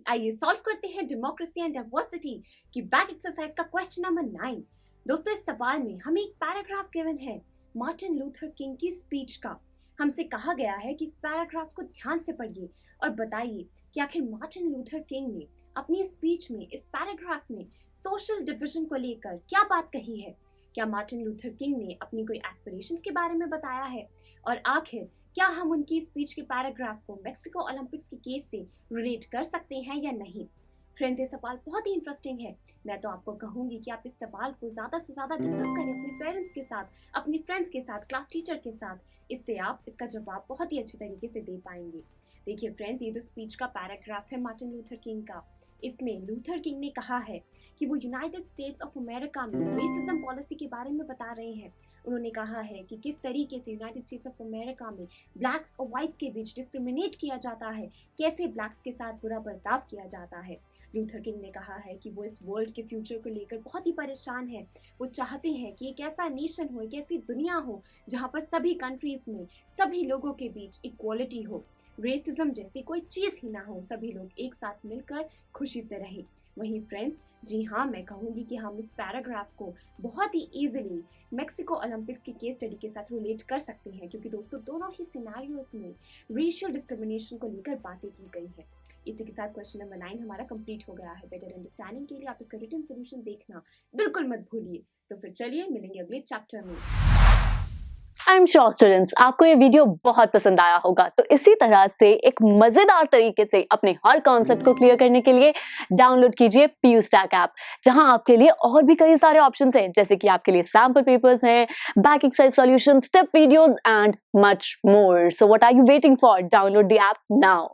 आइए सॉल्व करते हैं डेमोक्रेसी एंड डाइवर्सिटी की बैक एक्सरसाइज का क्वेश्चन नंबर 9। दोस्तों, इस सवाल में हमें एक पैराग्राफ गिवन है मार्टिन लूथर किंग की स्पीच का। हमसे कहा गया है कि इस पैराग्राफ को ध्यान से पढ़िए और बताइए कि आखिर मार्टिन लूथर किंग ने अपनी स्पीच में, इस पैराग्राफ में सोशल डिविजन को लेकर क्या बात कही है। क्या मार्टिन लूथर किंग ने अपनी कोई एस्पिरेशंस के बारे में बताया है, और आखिर क्या हम उनकी स्पीच के पैराग्राफ को मेक्सिको ओलंपिक्स के केस से रिलेट कर सकते हैं या नहीं। फ्रेंड्स, ये सवाल बहुत ही इंटरेस्टिंग है। मैं तो आपको कहूंगी कि आप इस सवाल को ज़्यादा से ज़्यादा डिस्कस करें अपने पेरेंट्स के साथ, अपने फ्रेंड्स के साथ, क्लास टीचर के साथ। इससे आप इसका जवाब बहुत ही अच्छे तरीके से दे पाएंगे। देखिए फ्रेंड्स, ये जो स्पीच का पैराग्राफ है मार्टिन लूथर किंग का, इसमें लूथर किंग ने कहा है कि वो यूनाइटेड स्टेट्स ऑफ अमेरिका में रेसिज्म पॉलिसी के बारे में बता रहे हैं। उन्होंने कहा है कि किस तरीके से यूनाइटेड स्टेट्स ऑफ अमेरिका में ब्लैक्स और वाइट्स के बीच डिस्क्रिमिनेट किया जाता है, कैसे ब्लैक्स के साथ बुरा बर्ताव किया जाता है। लूथर किंग ने कहा है कि वो इस वर्ल्ड के फ्यूचर को लेकर बहुत ही परेशान है। वो चाहते हैं कि एक ऐसा नेशन हो, एक ऐसी दुनिया हो जहाँ पर सभी कंट्रीज में सभी लोगों के बीच इक्वालिटी हो, रेसिज्म जैसी कोई चीज़ ही ना हो, सभी लोग एक साथ मिलकर खुशी से रहें। वहीं फ्रेंड्स, जी हाँ, मैं कहूँगी कि हम इस पैराग्राफ को बहुत ही इजीली मेक्सिको ओलंपिक्स की केस स्टडी के साथ रिलेट कर सकते हैं, क्योंकि दोस्तों दोनों ही सिनेरियोस में रेशियल डिस्क्रिमिनेशन को लेकर बातें की गई हैं। इसी के साथ क्वेश्चन नंबर 9 हमारा कंप्लीट हो गया है। बेटर अंडरस्टैंडिंग के लिए आप इसका रिटन सोल्यूशन देखना बिल्कुल मत भूलिए। तो फिर चलिए मिलेंगे अगले चैप्टर में। आई एम श्योर स्टूडेंट्स, आपको ये वीडियो बहुत पसंद आया होगा। तो इसी तरह से एक मजेदार तरीके से अपने हर कॉन्सेप्ट को क्लियर करने के लिए डाउनलोड कीजिए PU Stack ऐप, जहां आपके लिए और भी कई सारे ऑप्शंस हैं, जैसे कि आपके लिए सैंपल पेपर्स हैं, back exercise solution, step videos and much more. So what are you waiting for? Download the app now.